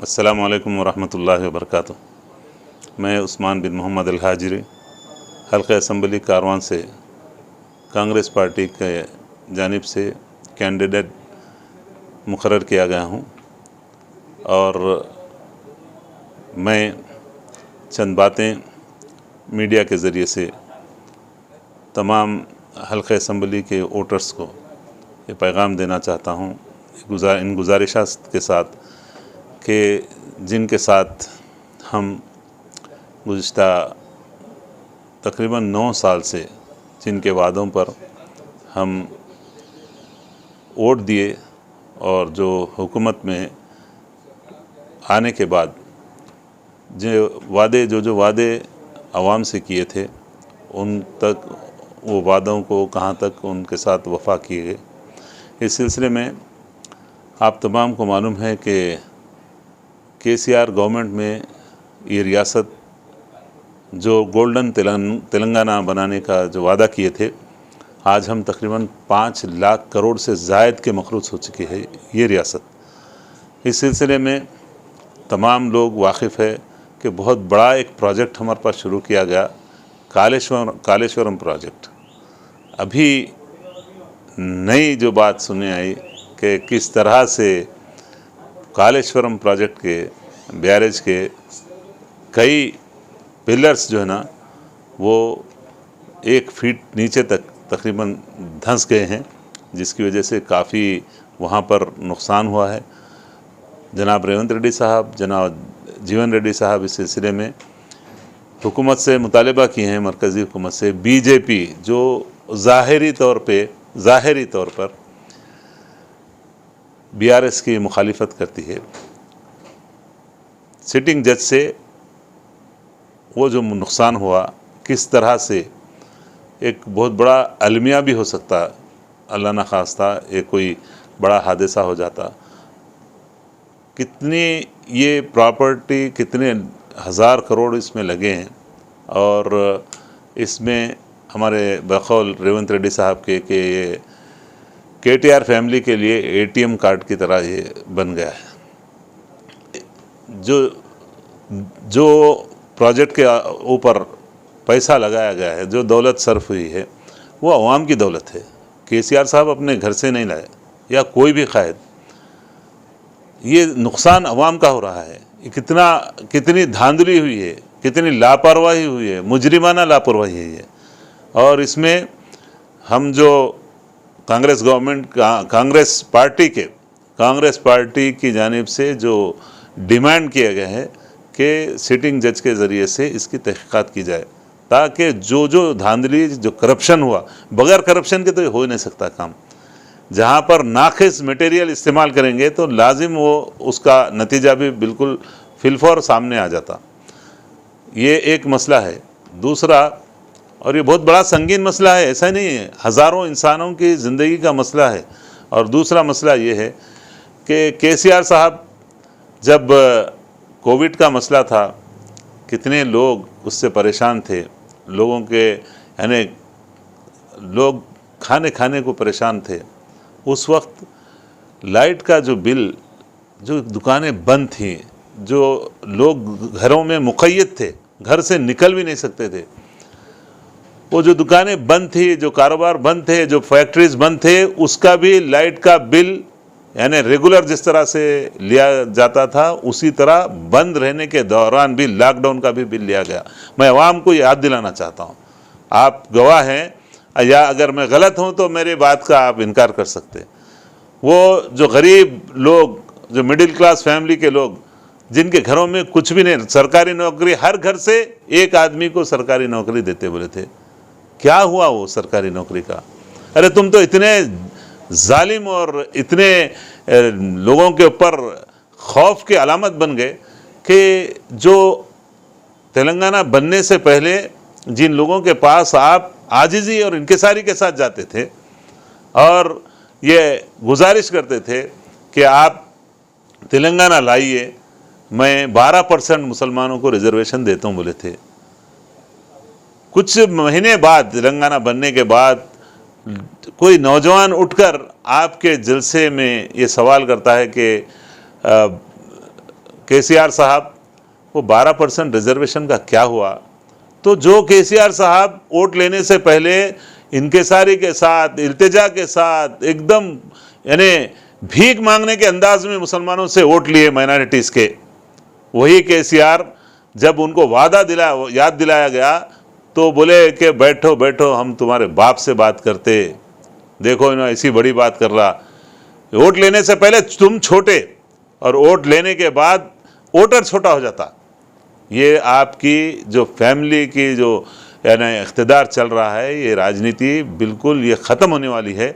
अस्सलामु अलैकुम वरहमतुल्लाहि वबरकातुहू। मैं उस्मान बिन मोहम्मद अल हाजिरी हल्क़े असम्बली कारवान से कांग्रेस पार्टी के जानिब से कैंडिडेट मुकर्रर किया गया हूँ और मैं चंद बातें मीडिया के ज़रिए से तमाम हल्क़े असम्बली के वोटर्स को ये पैगाम देना चाहता हूँ इन गुजारिशात के साथ कि जिनके साथ हम गुज़िश्ता तकरीबन 9 साल से जिनके वादों पर हम वोट दिए और जो हुकूमत में आने के बाद जो वादे आवाम से किए थे उन तक वो वादों को कहाँ तक उनके साथ वफ़ा किए गए। इस सिलसिले में आप तमाम को मालूम है कि KCR गवर्नमेंट में ये रियासत जो गोल्डन तेलंगाना बनाने का जो वादा किए थे, आज हम तकरीबन 5 लाख करोड़ से ज़ायद के मखरूज हो चुकी है ये रियासत। इस सिलसिले में तमाम लोग वाकिफ़ है कि बहुत बड़ा एक प्रोजेक्ट हमारे पास शुरू किया गया, कालेश्वरम प्रोजेक्ट। अभी नई जो बात सुनने आई कि किस तरह से कालेश्वरम प्रोजेक्ट के बैरेज के कई पिलर्स जो है ना वो 1 फीट नीचे तक तकरीबन धंस गए हैं, जिसकी वजह से काफ़ी वहाँ पर नुकसान हुआ है। जनाब रेवंत रेड्डी साहब, जनाब जीवन रेड्डी साहब इस सिलसिले में हुकूमत से मुतालबा किए हैं, मरकज़ी हुकूमत से। BJP जो ज़ाहिरी तौर पर BRS की मुखालिफत करती है, सिटिंग जज से वो जो नुकसान हुआ किस तरह से एक बहुत बड़ा अलमिया भी हो सकता, अल्लाह न खास्ता एक कोई बड़ा हादसा हो जाता। कितनी ये प्रॉपर्टी, कितने हज़ार करोड़ इसमें लगे हैं और इसमें हमारे बकौल रेवंत रेड्डी साहब के कि ये KTR फैमिली के लिए ATM कार्ड की तरह ये बन गया है। जो प्रोजेक्ट के ऊपर पैसा लगाया गया है, जो दौलत सर्फ हुई है, वो अवाम की दौलत है। KCR साहब अपने घर से नहीं लाए या कोई भी कायद। ये नुकसान अवाम का हो रहा है। कितनी धांधली हुई है, कितनी लापरवाही हुई है, मुजरिमाना लापरवाही है ये। और इसमें हम जो कांग्रेस पार्टी की जानिब से जो डिमांड किया गया है कि सिटिंग जज के ज़रिए से इसकी तहक़ीक़ात की जाए, ताकि जो धांधली, जो करप्शन हुआ, बग़ैर करप्शन के तो ये हो ही नहीं सकता काम। जहाँ पर नाक़िस मटेरियल इस्तेमाल करेंगे तो लाजिम वो उसका नतीजा भी बिल्कुल फिलफौर सामने आ जाता। ये एक मसला है। दूसरा, और ये बहुत बड़ा संगीन मसला है, ऐसा नहीं है, हज़ारों इंसानों की ज़िंदगी का मसला है। और दूसरा मसला ये है कि KCR साहब, जब कोविड का मसला था, कितने लोग उससे परेशान थे। लोगों के यानी लोग खाने को परेशान थे। उस वक्त लाइट का जो बिल, जो दुकानें बंद थीं, जो लोग घरों में मुक़य्यद थे, घर से निकल भी नहीं सकते थे, वो जो दुकानें बंद थी, जो कारोबार बंद थे, जो फैक्ट्रीज़ बंद थे, उसका भी लाइट का बिल यानी रेगुलर जिस तरह से लिया जाता था उसी तरह बंद रहने के दौरान भी लॉकडाउन का भी बिल लिया गया। मैं आवाम को याद दिलाना चाहता हूँ, आप गवाह हैं, या अगर मैं गलत हूँ तो मेरी बात का आप इनकार कर सकते। वो जो गरीब लोग, जो मिडिल क्लास फैमिली के लोग, जिनके घरों में कुछ भी नहीं, सरकारी नौकरी, हर घर से एक आदमी को सरकारी नौकरी देते बोले थे। क्या हुआ वो सरकारी नौकरी का? अरे तुम तो इतने जालिम और इतने लोगों के ऊपर खौफ की अलामत बन गए कि जो तेलंगाना बनने से पहले जिन लोगों के पास आप आजिज़ी और इंकिसारी के साथ जाते थे और ये गुजारिश करते थे कि आप तेलंगाना लाइए, मैं 12% मुसलमानों को रिजर्वेशन देता हूँ बोले थे। कुछ महीने बाद, तेलंगाना बनने के बाद, कोई नौजवान उठकर आपके जलसे में ये सवाल करता है कि केसीआर साहब, वो 12% रिजर्वेशन का क्या हुआ? तो जो केसीआर साहब वोट लेने से पहले इनकिसारी के साथ, इल्तिजा के साथ, एकदम यानी भीख मांगने के अंदाज में मुसलमानों से वोट लिए माइनॉरिटीज़ के, वही केसीआर जब उनको याद दिलाया गया तो बोले कि बैठो बैठो, हम तुम्हारे बाप से बात करते, देखो ना ऐसी बड़ी बात कर रहा। वोट लेने से पहले तुम छोटे और वोट लेने के बाद वोटर छोटा हो जाता। ये आपकी जो फैमिली की जो यानी इख्तिदार चल रहा है, ये राजनीति बिल्कुल ये ख़त्म होने वाली है।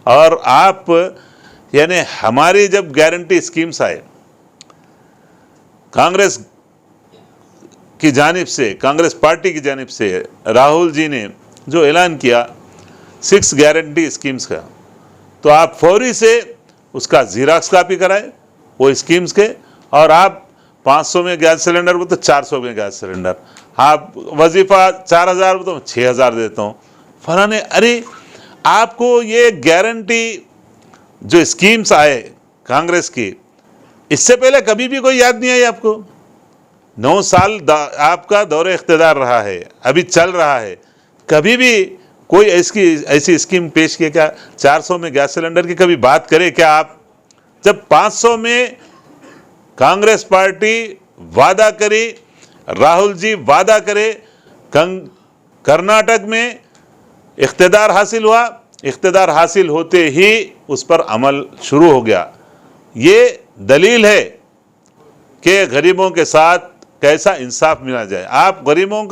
और आप यानी हमारी जब गारंटी स्कीम्स आए कांग्रेस की जानिब से, कांग्रेस पार्टी की जानिब से, राहुल जी ने जो ऐलान किया 6 गारंटी स्कीम्स का, तो आप फौरी से उसका ज़ेरॉक्स कॉपी कराए वो स्कीम्स के, और आप 500 में गैस सिलेंडर को तो 400 में गैस सिलेंडर, आप वजीफ़ा 4000 तो 6000 देता हूँ फलाने। अरे आपको ये गारंटी जो स्कीम्स आए कांग्रेस की, इससे पहले कभी भी कोई याद नहीं आई आपको? 9 साल आपका दौरे इख्तिदार रहा है, अभी चल रहा है, कभी भी कोई ऐसी स्कीम पेश किए क्या? 400 में गैस सिलेंडर की कभी बात करें क्या आप? जब 500 में कांग्रेस पार्टी वादा करी, राहुल जी वादा करे, कर्नाटक में इख्तिदार हासिल हुआ, इख्तिदार हासिल होते ही उस पर अमल शुरू हो गया। ये दलील है कि गरीबों के साथ कैसा इंसाफ मिला जाए। आप गरीबों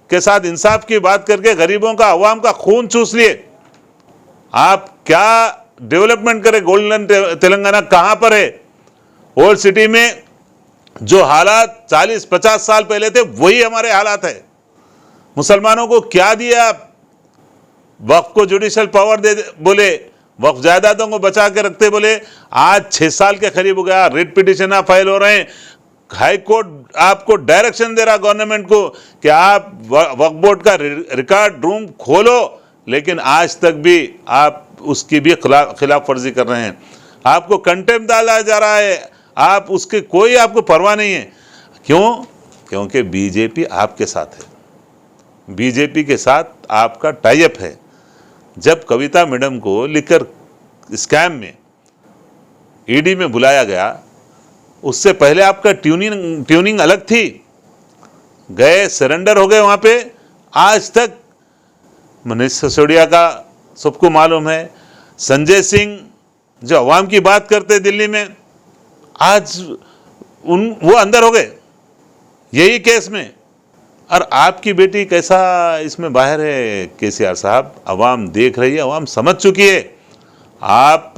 के साथ इंसाफ की बात करके गरीबों का, अवाम का खून चूस लिए। आप क्या डेवलपमेंट करें? गोल्डन तेलंगाना कहाँ पर है? ओल्ड सिटी में जो हालात 40-50 साल पहले थे वही हमारे हालात है। मुसलमानों को क्या दिया आप? वक्फ को जुडिशल पावर दे बोले, वक्फ जायदादों को बचा के रखते बोले। आज 6 साल के करीब हो गया, रिट पिटिशन फाइल हो रहे हैं। हाई कोर्ट आपको डायरेक्शन दे रहा गवर्नमेंट को कि आप वक्फ बोर्ड का रिकॉर्ड रूम खोलो, लेकिन आज तक भी आप उसकी भी खिलाफ वर्जी कर रहे हैं। आपको कंटेम्प्ट डाला जा रहा है, आप उसके कोई आपको परवाह नहीं है। क्यों? क्योंकि बीजेपी आपके साथ है, बीजेपी के साथ आपका टाई अप है। जब कविता मैडम को लिकर स्कैम में ईडी में बुलाया गया, उससे पहले आपका ट्यूनिंग अलग थी। गए, सरेंडर हो गए वहाँ पे। आज तक मनीष सिसोदिया का सबको मालूम है, संजय सिंह जो अवाम की बात करते दिल्ली में, आज वो अंदर हो गए यही केस में। और आपकी बेटी कैसा इसमें बाहर है? केसीआर साहब, अवाम देख रही है, अवाम समझ चुकी है। आप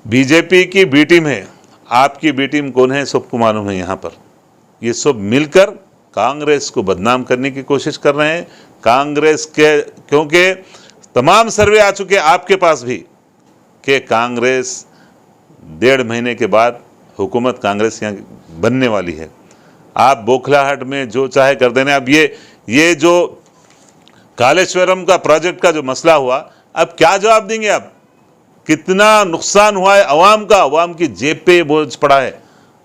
बीजेपी की बी टीम है, आपकी बी टीम कौन है सबको मालूम है। यहाँ पर ये सब मिलकर कांग्रेस को बदनाम करने की कोशिश कर रहे हैं। कांग्रेस के, क्योंकि तमाम सर्वे आ चुके आपके पास भी कि कांग्रेस 1.5 महीने के बाद हुकूमत कांग्रेस यहाँ बनने वाली है। आप बोखलाहट में जो चाहे कर देने। अब ये जो कालेश्वरम का प्रोजेक्ट का जो मसला हुआ, अब क्या जवाब देंगे आप? कितना नुकसान हुआ है अवाम का, अवाम की जेब पे बोझ पड़ा है।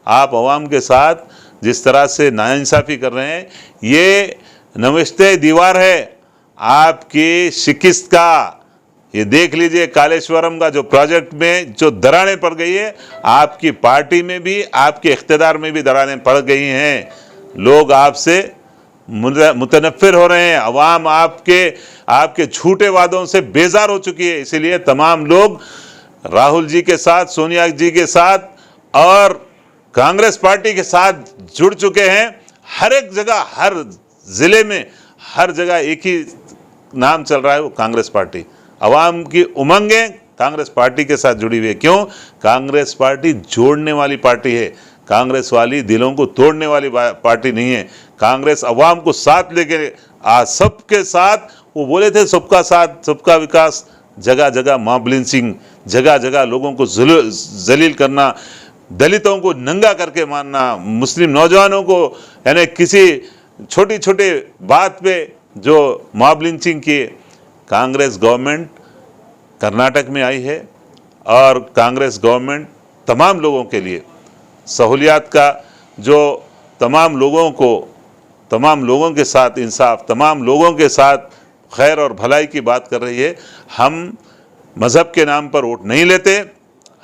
आप अवाम के साथ जिस तरह से नाइंसाफ़ी कर रहे हैं, ये नमस्ते दीवार है आपकी शिकिस्त का। ये देख लीजिए, कालेश्वरम का जो प्रोजेक्ट में जो दरारें पड़ गई है, आपकी पार्टी में भी, आपके इख्तिदार में भी दरारें पड़ गई हैं। लोग आपसे मुतनफ़िर हो रहे हैं, अवाम आपके झूठे वादों से बेजार हो चुकी है। इसीलिए तमाम लोग राहुल जी के साथ, सोनिया जी के साथ और कांग्रेस पार्टी के साथ जुड़ चुके हैं। हर एक जगह, हर ज़िले में, हर जगह एक ही नाम चल रहा है, वो कांग्रेस पार्टी। अवाम की उमंगें कांग्रेस पार्टी के साथ जुड़ी हुई है। क्यों? कांग्रेस पार्टी जोड़ने वाली पार्टी है। कांग्रेस वाली दिलों को तोड़ने वाली पार्टी नहीं है। कांग्रेस अवाम को साथ लेके आज सबके साथ, वो बोले थे सबका साथ सबका विकास। जगह जगह मॉब लिंचिंग, जगह जगह लोगों को जलील करना, दलितों को नंगा करके मारना, मुस्लिम नौजवानों को यानी किसी छोटी छोटे बात पे जो मॉब लिंचिंग किए। कांग्रेस गवर्नमेंट कर्नाटक में आई है और कांग्रेस गवर्नमेंट तमाम लोगों के लिए सहूलियात का जो तमाम लोगों के साथ इंसाफ, तमाम लोगों के साथ खैर और भलाई की बात कर रही है। हम मज़हब के नाम पर वोट नहीं लेते,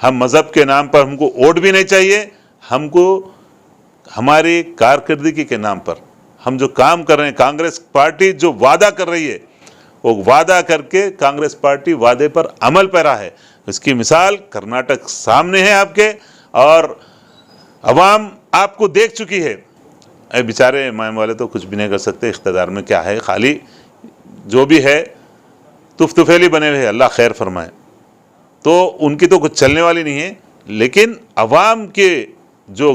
हम मज़हब के नाम पर हमको वोट भी नहीं चाहिए। हमको हमारी कारकर्दगी के नाम पर हम जो काम कर रहे हैं, कांग्रेस पार्टी जो वादा कर रही है वो वादा करके कांग्रेस पार्टी वादे पर अमल पैरा है। इसकी मिसाल कर्नाटक सामने है आपके, और अवाम आपको देख चुकी है। बेचारे इमाम वाले तो कुछ भी नहीं कर सकते, इख्तिदार में क्या है, खाली जो भी है तुफतुफेली बने हुए हैं, अल्लाह खैर फरमाए। तो उनकी तो कुछ चलने वाली नहीं है। लेकिन अवाम के जो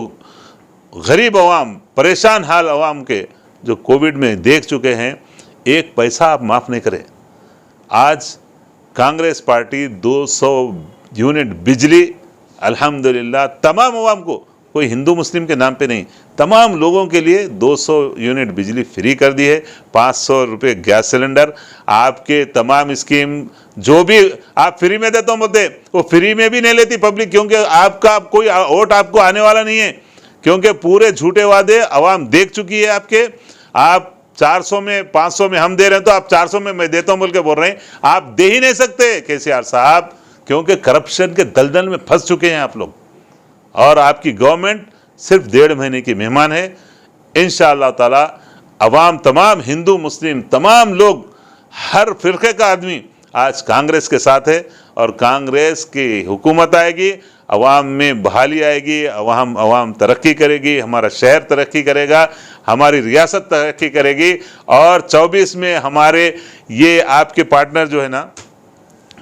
गरीब अवाम, परेशान हाल अवाम के जो कोविड में देख चुके हैं, एक पैसा आप माफ़ नहीं करें। आज कांग्रेस पार्टी 200 यूनिट बिजली अल्हम्दुलिल्लाह तमाम अवाम को, कोई हिंदू मुस्लिम के नाम पे नहीं, तमाम लोगों के लिए 200 यूनिट बिजली फ्री कर दी है। 500 रुपये गैस सिलेंडर, आपके तमाम स्कीम जो भी आप फ्री में देता हूँ बोलते, वो फ्री में भी नहीं लेती पब्लिक, क्योंकि आपका कोई वोट आपको आने वाला नहीं है, क्योंकि पूरे झूठे वादे अवाम देख चुकी है आपके। आप 400 में 500 में हम दे रहे हैं तो आप 400 में मैं देता हूँ बोल के बोल रहे हैं। आप दे ही नहीं सकते केसीआर साहब, क्योंकि करप्शन के दलदल में फंस चुके हैं आप लोग, और आपकी गवर्नमेंट सिर्फ 1.5 महीने की मेहमान है। इंशाअल्लाह ताला अवाम, तमाम हिंदू मुस्लिम, तमाम लोग, हर फिरके का आदमी आज कांग्रेस के साथ है, और कांग्रेस की हुकूमत आएगी, अवाम में बहाली आएगी, अवाम तरक्की करेगी, हमारा शहर तरक्की करेगा, हमारी रियासत तरक्की करेगी। और 24 में हमारे ये आपके पार्टनर जो है ना,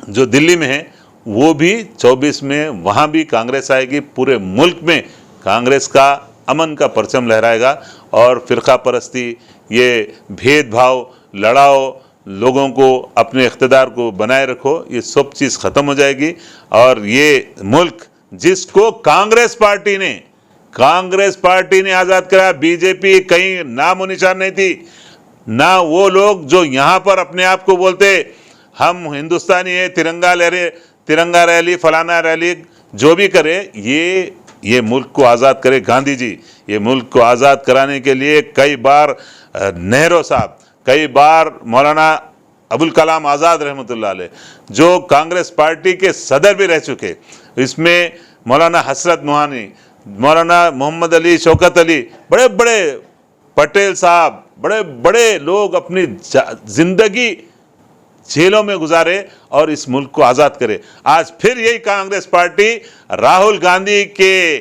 जो दिल्ली में है, वो भी 24 में वहाँ भी कांग्रेस आएगी। पूरे मुल्क में कांग्रेस का अमन का परचम लहराएगा, और फ़िरका परस्ती, ये भेदभाव, लड़ाओ, लोगों को अपने इख्तिदार को बनाए रखो, ये सब चीज़ ख़त्म हो जाएगी। और ये मुल्क जिसको कांग्रेस पार्टी ने आज़ाद कराया, बीजेपी कहीं नामो निशान नहीं थी ना। वो लोग जो यहाँ पर अपने आप को बोलते हम हिंदुस्तानी है, तिरंगा रैली, फलाना रैली, जो भी करे, ये मुल्क को आज़ाद करे गांधी जी। ये मुल्क को आज़ाद कराने के लिए कई बार नेहरू साहब, कई बार मौलाना अबुल कलाम आज़ाद रहमतुल्लाह अलैह, जो कांग्रेस पार्टी के सदर भी रह चुके, इसमें मौलाना हसरत मोहानी, मौलाना मोहम्मद अली, शौकत अली, बड़े बड़े पटेल साहब, बड़े बड़े लोग अपनी ज़िंदगी जेलों में गुजारे और इस मुल्क को आज़ाद करे। आज फिर यही कांग्रेस पार्टी राहुल गांधी के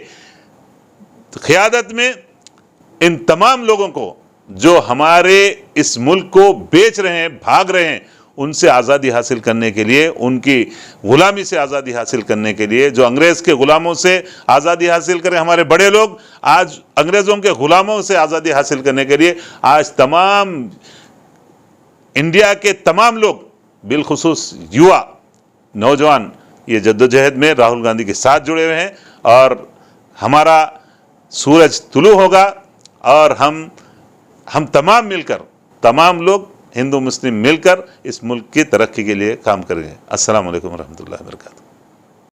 क़ियादत में इन तमाम लोगों को जो हमारे इस मुल्क को बेच रहे हैं, भाग रहे हैं, उनसे आज़ादी हासिल करने के लिए, उनकी ग़ुलामी से आज़ादी हासिल करने के लिए, जो अंग्रेज़ के ग़ुलामों से आज़ादी हासिल करें, हमारे बड़े लोग आज अंग्रेज़ों के ग़ुलामों से आज़ादी हासिल करने के लिए आज तमाम इंडिया के तमाम लोग, बिलखुसूस युवा नौजवान, ये जद्दोजहद में राहुल गांधी के साथ जुड़े हुए हैं। और हमारा सूरज तुलू होगा, और हम तमाम मिलकर, तमाम लोग हिंदू मुस्लिम मिलकर इस मुल्क की तरक्की के लिए काम करेंगे। अस्सलाम वालेकुम रहमतुल्लाहि व बरकातहू।